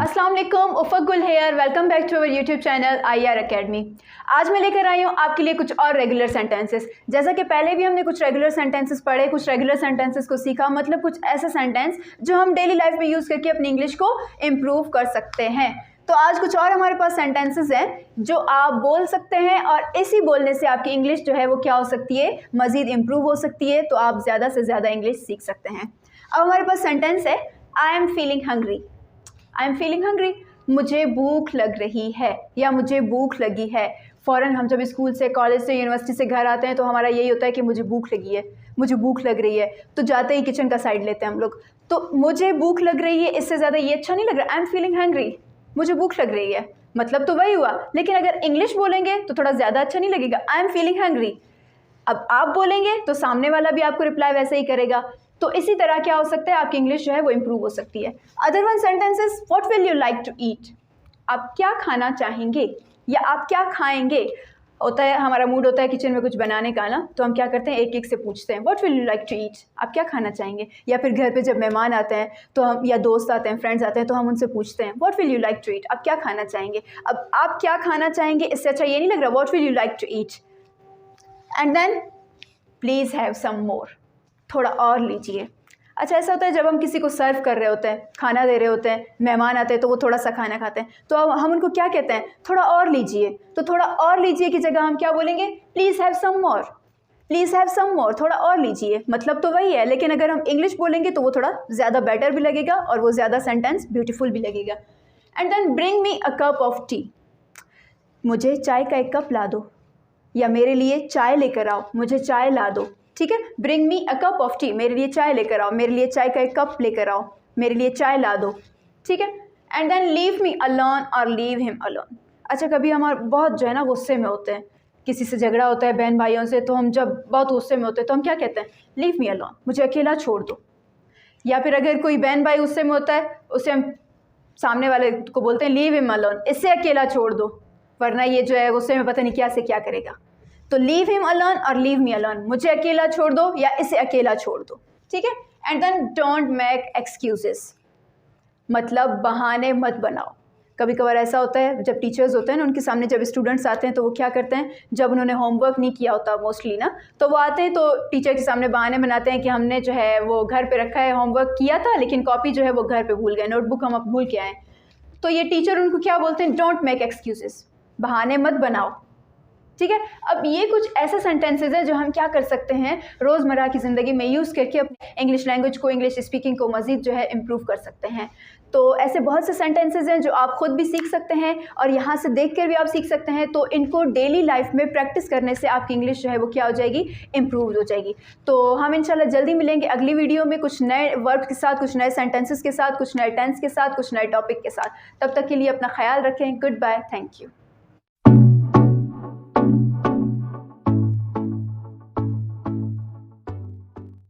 अस्सलाम वालेकुम, Ufaq Gul here. Welcome back to our YouTube channel IR academy. आज मैं लेकर आई हूँ आपके लिए कुछ और रेगुलर सेंटेंसेस। जैसा कि पहले भी हमने कुछ रेगुलर सेंटेंसेस पढ़े, कुछ रेगुलर सेंटेंसेस को सीखा, मतलब कुछ ऐसे सेंटेंस जो हम डेली लाइफ में यूज़ करके अपनी इंग्लिश को इम्प्रूव कर सकते हैं। तो आज कुछ और हमारे पास सेंटेंसेस हैं जो आप बोल सकते हैं और इसी बोलने से आपकी इंग्लिश जो है वो क्या हो सकती है, मज़ीद इम्प्रूव हो सकती है। तो आप ज़्यादा से ज़्यादा इंग्लिश सीख सकते हैं। अब हमारे पास सेंटेंस है, I am feeling hungry. I am feeling hungry, मुझे भूख लग रही है या मुझे भूख लगी है। फ़ौरन हम जब स्कूल से, कॉलेज से, यूनिवर्सिटी से घर आते हैं तो हमारा यही होता है कि मुझे भूख लगी है, मुझे भूख लग रही है। तो जाते ही किचन का साइड लेते हैं हम लोग। तो मुझे भूख लग रही है, इससे ज़्यादा ये अच्छा नहीं लग रहा। आई एम फीलिंग हंग्री, मुझे भूख लग रही है, मतलब तो वही हुआ। लेकिन अगर इंग्लिश बोलेंगे तो थोड़ा ज़्यादा अच्छा नहीं लगेगा। I am feeling hungry. अब आप बोलेंगे तो सामने वाला भी आपको रिप्लाई वैसे ही करेगा। तो इसी तरह क्या हो सकता है, आपकी इंग्लिश जो है वो इम्प्रूव हो सकती है। Other one sentences, what will you like to eat. आप क्या खाना चाहेंगे या आप क्या खाएंगे। होता है हमारा मूड होता है किचन में कुछ बनाने का ना, तो हम क्या करते हैं, एक एक से पूछते हैं what will you like to eat, आप क्या खाना चाहेंगे। या फिर घर पे जब मेहमान आते हैं तो हम, या दोस्त आते हैं, फ्रेंड्स आते हैं, तो हम उनसे पूछते हैं what will you like to eat, आप क्या खाना चाहेंगे। अब आप क्या खाना चाहेंगे, इससे अच्छा ये नहीं लग रहा what will you like to eat. And then please have some more, थोड़ा और लीजिए। अच्छा, ऐसा होता है जब हम किसी को सर्व कर रहे होते हैं, खाना दे रहे होते हैं, मेहमान आते हैं तो वो थोड़ा सा खाना खाते हैं, तो अब हम उनको क्या कहते हैं, थोड़ा और लीजिए। तो थोड़ा और लीजिए की जगह हम क्या बोलेंगे, please have some more. Please have some more, थोड़ा और लीजिए, मतलब तो वही है। लेकिन अगर हम इंग्लिश बोलेंगे तो वो थोड़ा ज़्यादा बेटर भी लगेगा और वो ज़्यादा सेंटेंस ब्यूटीफुल भी लगेगा। And then bring me a cup of tea, मुझे चाय का एक कप ला दो, या मेरे लिए चाय लेकर आओ, मुझे चाय ला दो। ठीक है, bring me a cup of T, मेरे लिए चाय लेकर आओ, मेरे लिए चाय का एक कप लेकर आओ, मेरे लिए चाय ला दो। ठीक है, and then leave me alone और लीव हिम अलोन। अच्छा, कभी हम बहुत जो है ना गुस्से में होते हैं, किसी से झगड़ा होता है बहन भाइयों से, तो हम जब बहुत गुस्से में होते हैं तो हम क्या कहते हैं, लीव मी अलोन, मुझे अकेला छोड़ दो। या फिर अगर कोई बहन भाई गुस्से में होता है, उससे हम सामने वाले को बोलते हैं लीव हिम अलोन, इससे अकेला छोड़ दो, वरना ये जो है गुस्से में पता नहीं क्या से क्या करेगा। तो लीव हिम अलोन और लीव मी अलोन, मुझे अकेला छोड़ दो या इसे अकेला छोड़ दो। ठीक है, and then don't make excuses, मतलब बहाने मत बनाओ। कभी कभार ऐसा होता है जब टीचर्स होते हैं ना, उनके सामने जब स्टूडेंट्स आते हैं तो वो क्या करते हैं, जब उन्होंने होमवर्क नहीं किया होता मोस्टली ना, तो वो आते हैं तो टीचर के सामने बहाने बनाते हैं कि हमने जो है वो घर पे रखा है, होमवर्क किया था लेकिन कॉपी जो है वो घर पे भूल गए, नोटबुक हम अब भूल के आए। तो ये टीचर उनको क्या बोलते हैं, डोंट मेक एक्सक्यूजेस, बहाने मत बनाओ। ठीक है, अब ये कुछ ऐसे सेंटेंसेस हैं जो हम क्या कर सकते हैं, रोज़मर्रा की ज़िंदगी में यूज़ करके अपनी इंग्लिश लैंग्वेज को, इंग्लिश स्पीकिंग को मज़ीद जो है इम्प्रूव कर सकते हैं। तो ऐसे बहुत से सेंटेंसेस हैं जो आप खुद भी सीख सकते हैं और यहाँ से देख कर भी आप सीख सकते हैं। तो इनको डेली लाइफ में प्रैक्टिस करने से आपकी इंग्लिश जो है वो क्या हो जाएगी, इम्प्रूव हो जाएगी। तो हम इंशाल्लाह जल्दी मिलेंगे अगली वीडियो में कुछ नए वर्ड्स के साथ, कुछ नए सेंटेंसेस के साथ, कुछ नए टेंस के साथ, कुछ नए टॉपिक के साथ। तब तक के लिए अपना ख्याल रखें। Good bye, thank you.